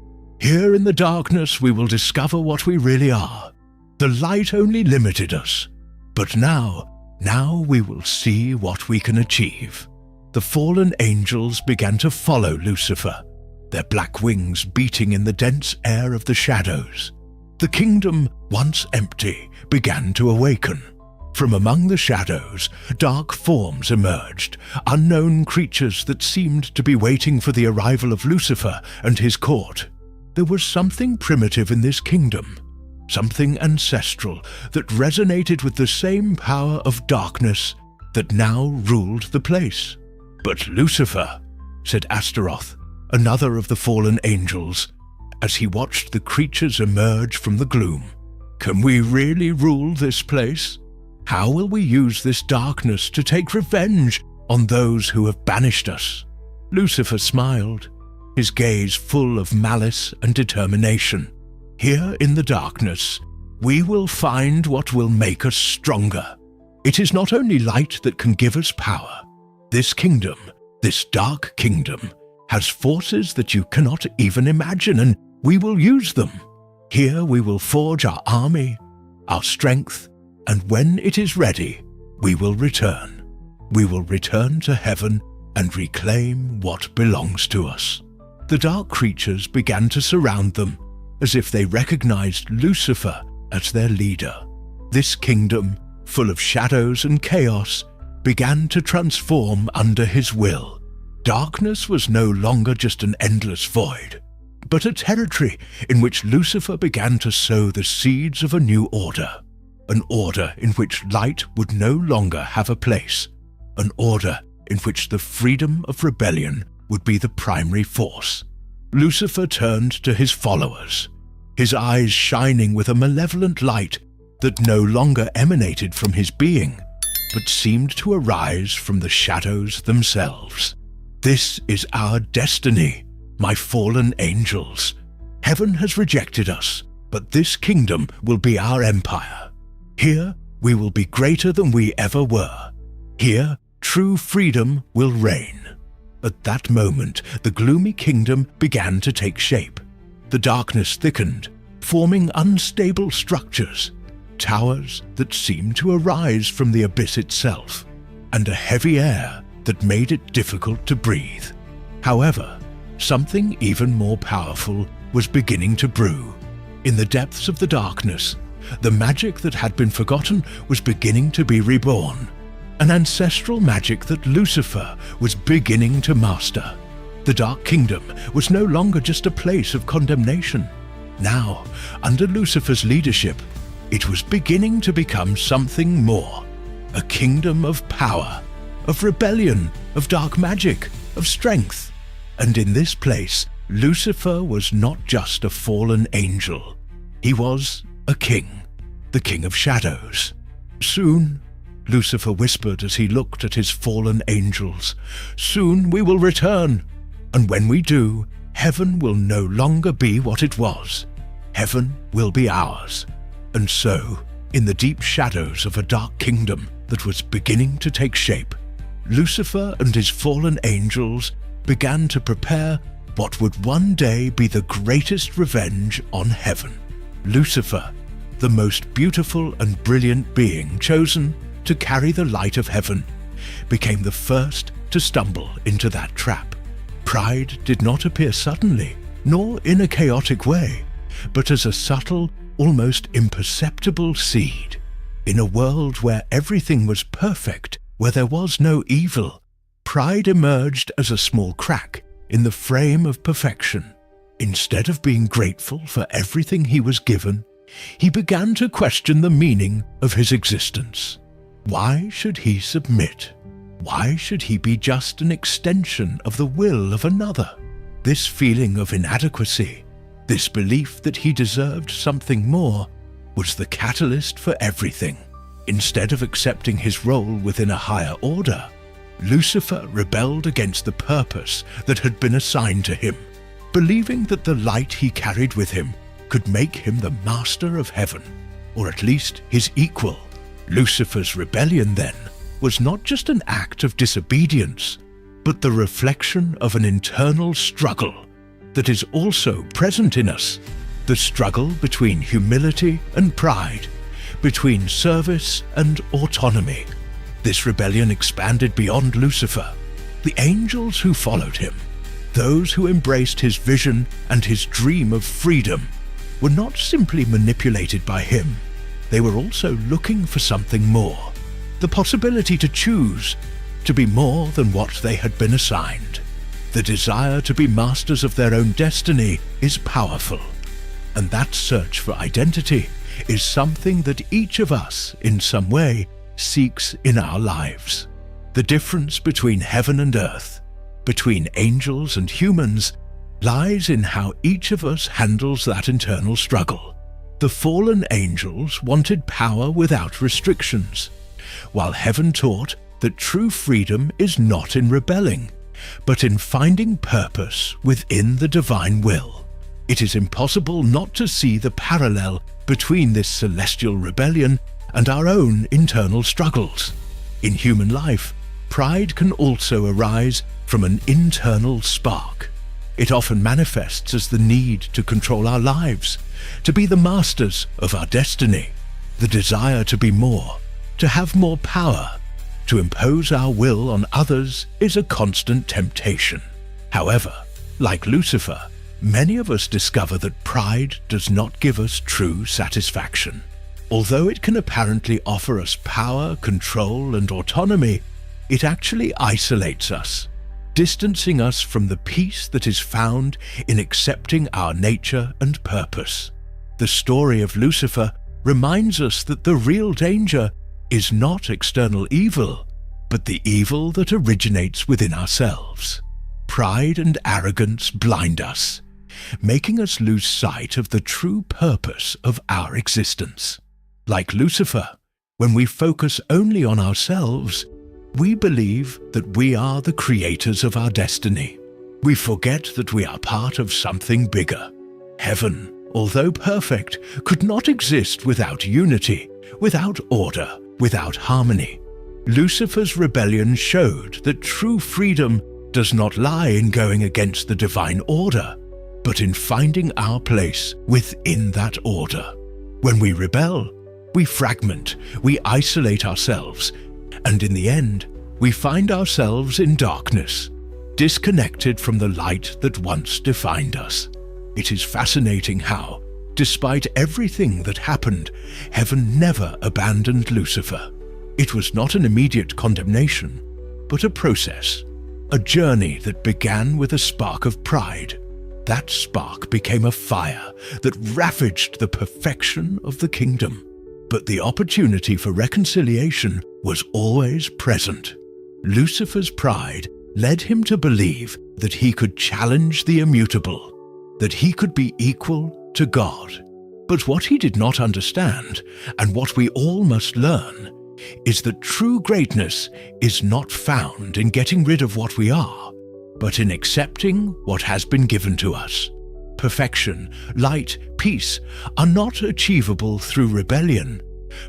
Here in the darkness we will discover what we really are. The light only limited us. But now we will see what we can achieve. The fallen angels began to follow Lucifer, their black wings beating in the dense air of the shadows. The kingdom, once empty, began to awaken. From among the shadows, dark forms emerged, unknown creatures that seemed to be waiting for the arrival of Lucifer and his court. There was something primitive in this kingdom, something ancestral that resonated with the same power of darkness that now ruled the place. "But Lucifer," said Astaroth, another of the fallen angels, as he watched the creatures emerge from the gloom, "can we really rule this place? How will we use this darkness to take revenge on those who have banished us?" Lucifer smiled, his gaze full of malice and determination. "Here in the darkness, we will find what will make us stronger. It is not only light that can give us power. This kingdom, this dark kingdom, has forces that you cannot even imagine, and we will use them. Here we will forge our army, our strength, and when it is ready, we will return. We will return to heaven and reclaim what belongs to us." The dark creatures began to surround them, as if they recognized Lucifer as their leader. This kingdom, full of shadows and chaos, began to transform under his will. Darkness was no longer just an endless void, but a territory in which Lucifer began to sow the seeds of a new order. An order in which light would no longer have a place. An order in which the freedom of rebellion would be the primary force. Lucifer turned to his followers, his eyes shining with a malevolent light that no longer emanated from his being, but seemed to arise from the shadows themselves. "This is our destiny, my fallen angels. Heaven has rejected us, but this kingdom will be our empire. Here we will be greater than we ever were. Here true freedom will reign." At that moment, the gloomy kingdom began to take shape. The darkness thickened, forming unstable structures, towers that seemed to arise from the abyss itself, and a heavy air that made it difficult to breathe. However, something even more powerful was beginning to brew. In the depths of the darkness, the magic that had been forgotten was beginning to be reborn. An ancestral magic that Lucifer was beginning to master. The Dark Kingdom was no longer just a place of condemnation. Now, under Lucifer's leadership, it was beginning to become something more. A kingdom of power, of rebellion, of dark magic, of strength. And in this place, Lucifer was not just a fallen angel. He was a king, the king of shadows. "Soon," Lucifer whispered as he looked at his fallen angels, "soon we will return. And when we do, heaven will no longer be what it was. Heaven will be ours." And so, in the deep shadows of a dark kingdom that was beginning to take shape, Lucifer and his fallen angels began to prepare what would one day be the greatest revenge on heaven. Lucifer, the most beautiful and brilliant being chosen to carry the light of heaven, became the first to stumble into that trap. Pride did not appear suddenly, nor in a chaotic way, but as a subtle, almost imperceptible seed. In a world where everything was perfect, where there was no evil, pride emerged as a small crack in the frame of perfection. Instead of being grateful for everything he was given, he began to question the meaning of his existence. Why should he submit? Why should he be just an extension of the will of another? This feeling of inadequacy, this belief that he deserved something more, was the catalyst for everything. Instead of accepting his role within a higher order, Lucifer rebelled against the purpose that had been assigned to him, believing that the light he carried with him could make him the master of heaven, or at least his equal. Lucifer's rebellion, then, was not just an act of disobedience, but the reflection of an internal struggle that is also present in us, the struggle between humility and pride, between service and autonomy. This rebellion expanded beyond Lucifer. The angels who followed him, those who embraced his vision and his dream of freedom, were not simply manipulated by him. They were also looking for something more, the possibility to choose, to be more than what they had been assigned. The desire to be masters of their own destiny is powerful, and that search for identity is something that each of us, in some way, seeks in our lives. The difference between heaven and earth, between angels and humans, lies in how each of us handles that internal struggle. The fallen angels wanted power without restrictions, while heaven taught that true freedom is not in rebelling, but in finding purpose within the divine will. It is impossible not to see the parallel between this celestial rebellion and our own internal struggles. In human life, pride can also arise from an internal spark. It often manifests as the need to control our lives, to be the masters of our destiny, the desire to be more, to have more power. To impose our will on others is a constant temptation. However, like Lucifer, many of us discover that pride does not give us true satisfaction. Although it can apparently offer us power, control, and autonomy, it actually isolates us, distancing us from the peace that is found in accepting our nature and purpose. The story of Lucifer reminds us that the real danger is not external evil, but the evil that originates within ourselves. Pride and arrogance blind us, making us lose sight of the true purpose of our existence. Like Lucifer, when we focus only on ourselves, we believe that we are the creators of our destiny. We forget that we are part of something bigger. Heaven, although perfect, could not exist without unity, without order, without harmony. Lucifer's rebellion showed that true freedom does not lie in going against the divine order, but in finding our place within that order. When we rebel, we fragment, we isolate ourselves, and in the end, we find ourselves in darkness, disconnected from the light that once defined us. It is fascinating how, despite everything that happened, heaven never abandoned Lucifer. It was not an immediate condemnation, but a process, a journey that began with a spark of pride. That spark became a fire that ravaged the perfection of the kingdom. But the opportunity for reconciliation was always present. Lucifer's pride led him to believe that he could challenge the immutable, that he could be equal to God. But what he did not understand, and what we all must learn, is that true greatness is not found in getting rid of what we are, but in accepting what has been given to us. Perfection, light, peace are not achievable through rebellion,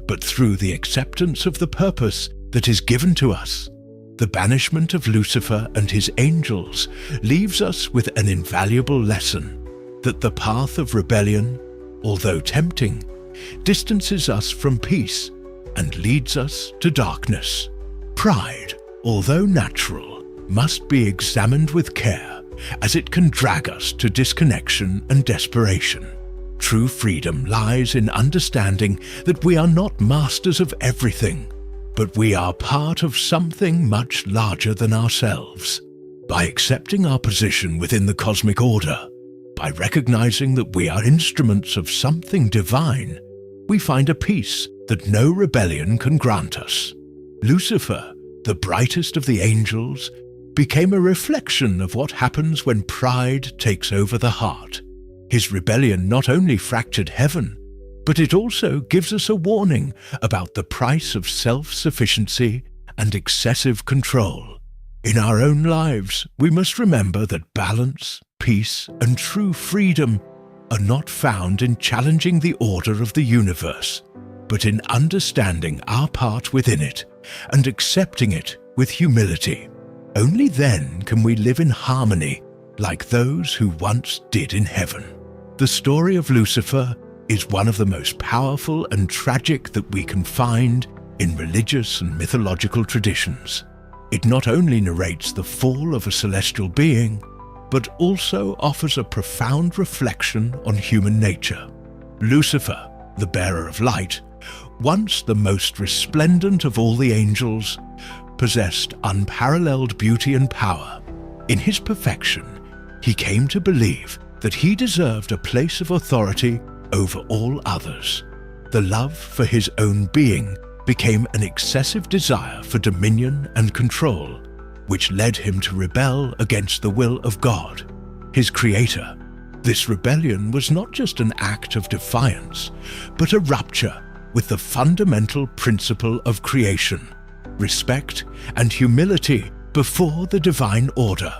but through the acceptance of the purpose that is given to us. The banishment of Lucifer and his angels leaves us with an invaluable lesson, that the path of rebellion, although tempting, distances us from peace and leads us to darkness. Pride, although natural, must be examined with care, as it can drag us to disconnection and desperation. True freedom lies in understanding that we are not masters of everything, but we are part of something much larger than ourselves. By accepting our position within the cosmic order, by recognizing that we are instruments of something divine, we find a peace that no rebellion can grant us. Lucifer, the brightest of the angels, became a reflection of what happens when pride takes over the heart. His rebellion not only fractured heaven, but it also gives us a warning about the price of self-sufficiency and excessive control. In our own lives, we must remember that balance, peace, and true freedom are not found in challenging the order of the universe, but in understanding our part within it and accepting it with humility. Only then can we live in harmony like those who once did in heaven. The story of Lucifer is one of the most powerful and tragic that we can find in religious and mythological traditions. It not only narrates the fall of a celestial being, but also offers a profound reflection on human nature. Lucifer, the bearer of light, once the most resplendent of all the angels, possessed unparalleled beauty and power. In his perfection, he came to believe that he deserved a place of authority over all others. The love for his own being became an excessive desire for dominion and control, which led him to rebel against the will of God, his creator. This rebellion was not just an act of defiance, but a rupture with the fundamental principle of creation, respect and humility before the divine order.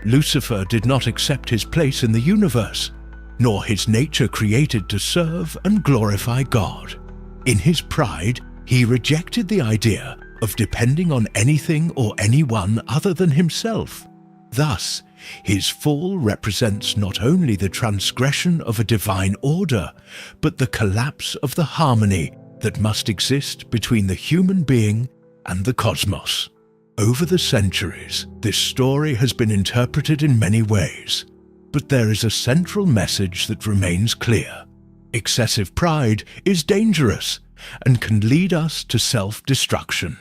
Lucifer did not accept his place in the universe, nor his nature created to serve and glorify God. In his pride, he rejected the idea of depending on anything or anyone other than himself. Thus, his fall represents not only the transgression of a divine order, but the collapse of the harmony that must exist between the human being and the cosmos. Over the centuries, this story has been interpreted in many ways, but there is a central message that remains clear. Excessive pride is dangerous and can lead us to self-destruction.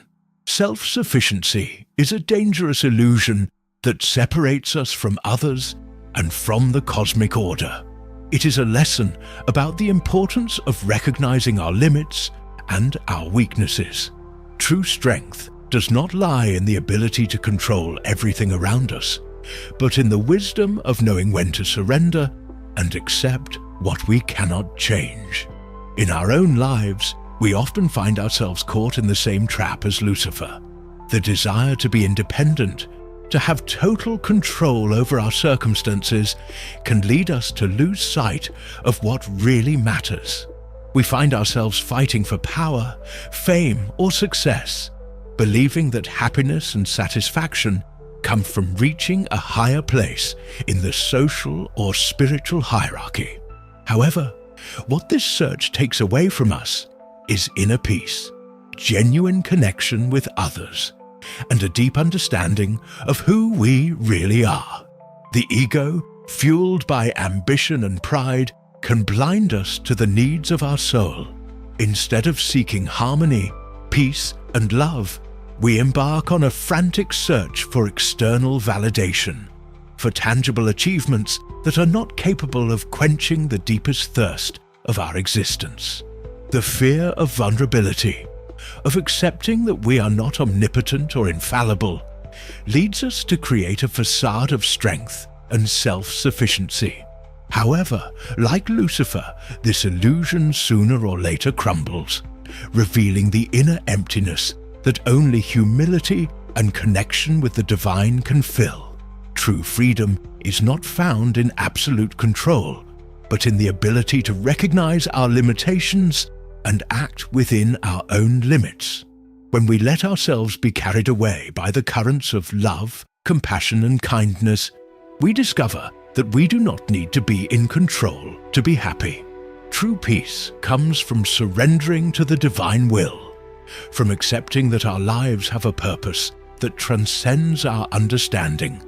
Self-sufficiency is a dangerous illusion that separates us from others and from the cosmic order. It is a lesson about the importance of recognizing our limits and our weaknesses. True strength does not lie in the ability to control everything around us, but in the wisdom of knowing when to surrender and accept what we cannot change. In our own lives, we often find ourselves caught in the same trap as Lucifer. The desire to be independent, to have total control over our circumstances, can lead us to lose sight of what really matters. We find ourselves fighting for power, fame, or success, believing that happiness and satisfaction come from reaching a higher place in the social or spiritual hierarchy. However, what this search takes away from us is inner peace, genuine connection with others, and a deep understanding of who we really are. The ego, fueled by ambition and pride, can blind us to the needs of our soul. Instead of seeking harmony, peace, and love, we embark on a frantic search for external validation, for tangible achievements that are not capable of quenching the deepest thirst of our existence. The fear of vulnerability, of accepting that we are not omnipotent or infallible, leads us to create a facade of strength and self-sufficiency. However, like Lucifer, this illusion sooner or later crumbles, revealing the inner emptiness that only humility and connection with the divine can fill. True freedom is not found in absolute control, but in the ability to recognize our limitations and act within our own limits. When we let ourselves be carried away by the currents of love, compassion, and kindness, we discover that we do not need to be in control to be happy. True peace comes from surrendering to the divine will, from accepting that our lives have a purpose that transcends our understanding,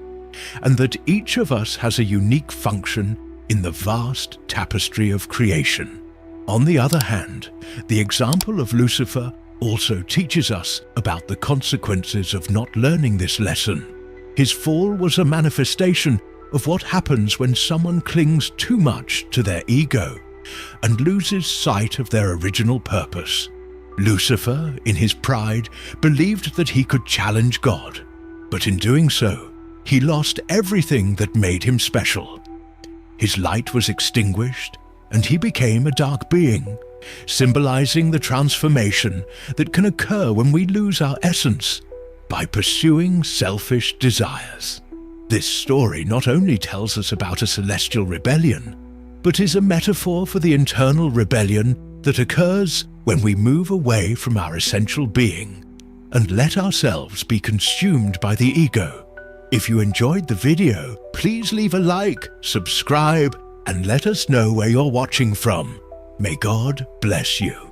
and that each of us has a unique function in the vast tapestry of creation. On the other hand, the example of Lucifer also teaches us about the consequences of not learning this lesson. His fall was a manifestation of what happens when someone clings too much to their ego and loses sight of their original purpose. Lucifer, in his pride, believed that he could challenge God, but in doing so, he lost everything that made him special. His light was extinguished, and he became a dark being, symbolizing the transformation that can occur when we lose our essence by pursuing selfish desires. This story not only tells us about a celestial rebellion, but is a metaphor for the internal rebellion that occurs when we move away from our essential being. and let ourselves be consumed by the ego. If you enjoyed the video, please leave a like, subscribe, and let us know where you're watching from. May God bless you.